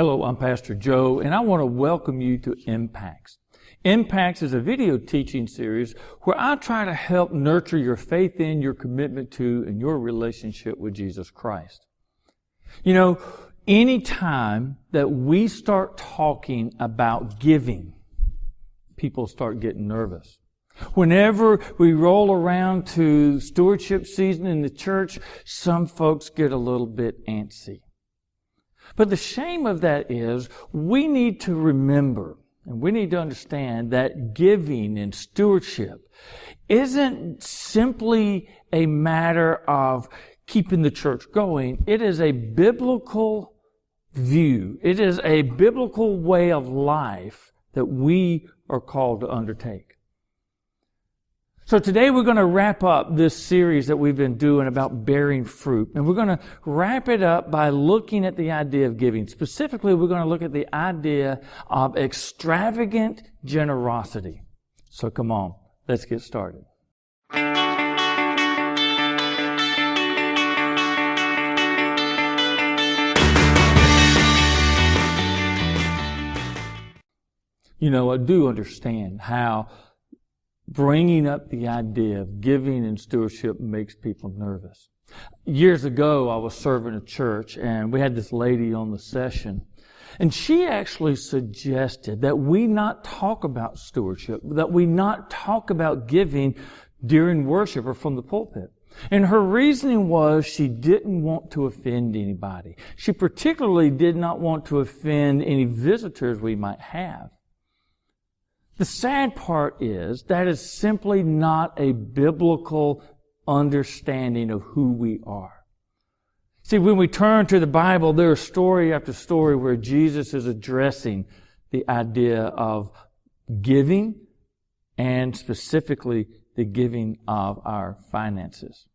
Hello, I'm Pastor Joe, and I want to welcome you to Impacts. Impacts is a video teaching series where I try to help nurture your faith in, your commitment to, and your relationship with Jesus Christ. You know, any time that we start talking about giving, people start getting nervous. Whenever we roll around to stewardship season in the church, some folks get a little bit antsy. But the shame of that is we need to remember and we need to understand that giving and stewardship isn't simply a matter of keeping the church going. It is a biblical view. It is a biblical way of life that we are called to undertake. So today we're going to wrap up this series that we've been doing about bearing fruit. And we're going to wrap it up by looking at the idea of giving. Specifically, we're going to look at the idea of extravagant generosity. So come on, let's get started. You know, I do understand how bringing up the idea of giving and stewardship makes people nervous. Years ago, I was serving a church, and we had this lady on the session, and she actually suggested that we not talk about stewardship, that we not talk about giving during worship or from the pulpit. And her reasoning was she didn't want to offend anybody. She particularly did not want to offend any visitors we might have. The sad part is that is simply not a biblical understanding of who we are. See, when we turn to the Bible, there is story after story where Jesus is addressing the idea of giving and specifically the giving of our finances.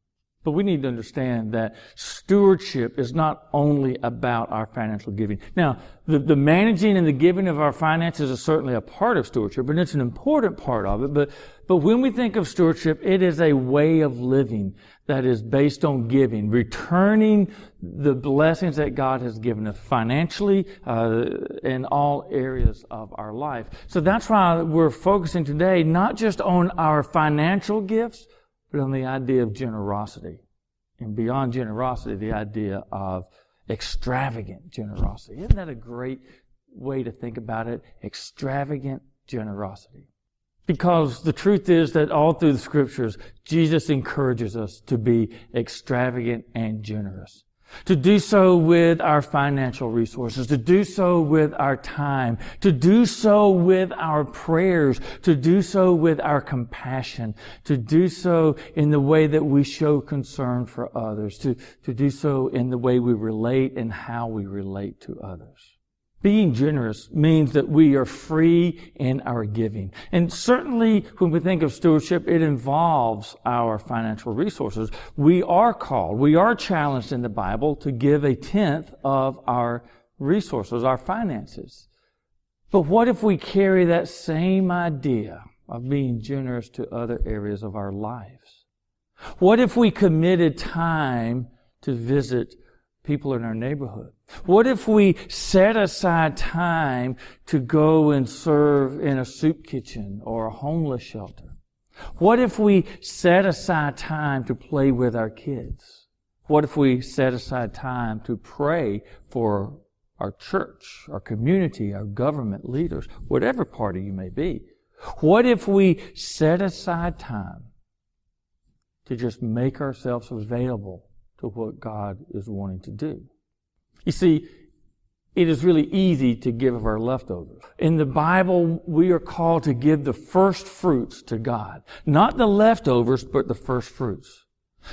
But we need to understand that stewardship is not only about our financial giving. Now, the managing and the giving of our finances is certainly a part of stewardship, and it's an important part of it. But when we think of stewardship, it is a way of living that is based on giving, returning the blessings that God has given us financially in all areas of our life. So that's why we're focusing today not just on our financial gifts, but on the idea of generosity. And beyond generosity, the idea of extravagant generosity. Isn't that a great way to think about it? Extravagant generosity. Because the truth is that all through the Scriptures, Jesus encourages us to be extravagant and generous. To do so with our financial resources, to do so with our time, to do so with our prayers, to do so with our compassion, to do so in the way that we show concern for others, to do so in the way we relate and how we relate to others. Being generous means that we are free in our giving. And certainly when we think of stewardship, it involves our financial resources. We are called, we are challenged in the Bible to give 1/10 of our resources, our finances. But what if we carry that same idea of being generous to other areas of our lives? What if we committed time to visit people in our neighborhood? What if we set aside time to go and serve in a soup kitchen or a homeless shelter? What if we set aside time to play with our kids? What if we set aside time to pray for our church, our community, our government leaders, whatever party you may be? What if we set aside time to just make ourselves available to what God is wanting to do? You see, it is really easy to give of our leftovers. In the Bible, we are called to give the first fruits to God. Not the leftovers, but the first fruits.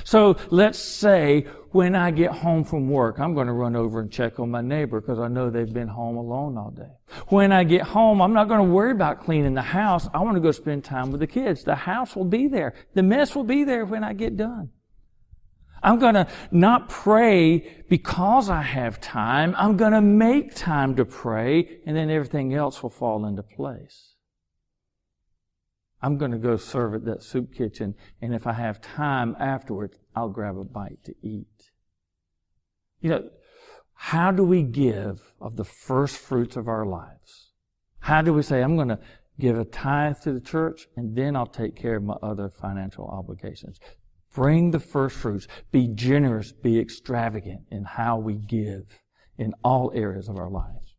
So let's say when I get home from work, I'm going to run over and check on my neighbor because I know they've been home alone all day. When I get home, I'm not going to worry about cleaning the house. I want to go spend time with the kids. The house will be there. The mess will be there when I get done. I'm going to not pray because I have time. I'm going to make time to pray, and then everything else will fall into place. I'm going to go serve at that soup kitchen, and if I have time afterwards, I'll grab a bite to eat. You know, how do we give of the first fruits of our lives? How do we say, I'm going to give a tithe to the church, and then I'll take care of my other financial obligations? Bring the first fruits. Be generous. Be extravagant in how we give in all areas of our lives.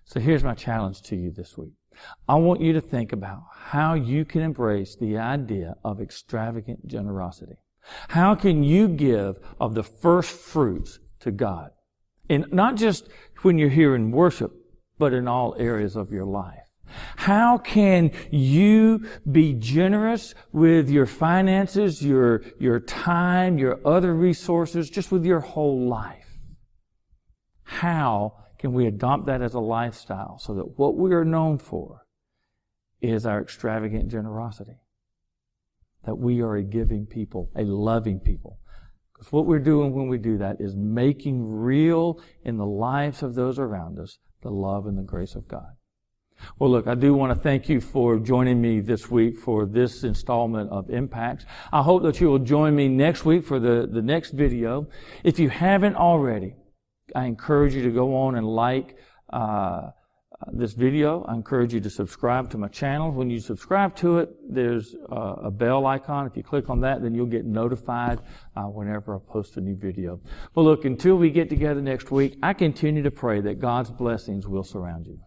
So here's my challenge to you this week. I want you to think about how you can embrace the idea of extravagant generosity. How can you give of the first fruits to God? And not just when you're here in worship, but in all areas of your life. How can you be generous with your finances, your time, your other resources, just with your whole life? How can we adopt that as a lifestyle so that what we are known for is our extravagant generosity? That we are a giving people, a loving people. Because what we're doing when we do that is making real in the lives of those around us the love and the grace of God. Well, look, I do want to thank you for joining me this week for this installment of Impacts. I hope that you will join me next week for the next video. If you haven't already, I encourage you to go on and like this video. I encourage you to subscribe to my channel. When you subscribe to it, there's a bell icon. If you click on that, then you'll get notified whenever I post a new video. Well, look, until we get together next week, I continue to pray that God's blessings will surround you.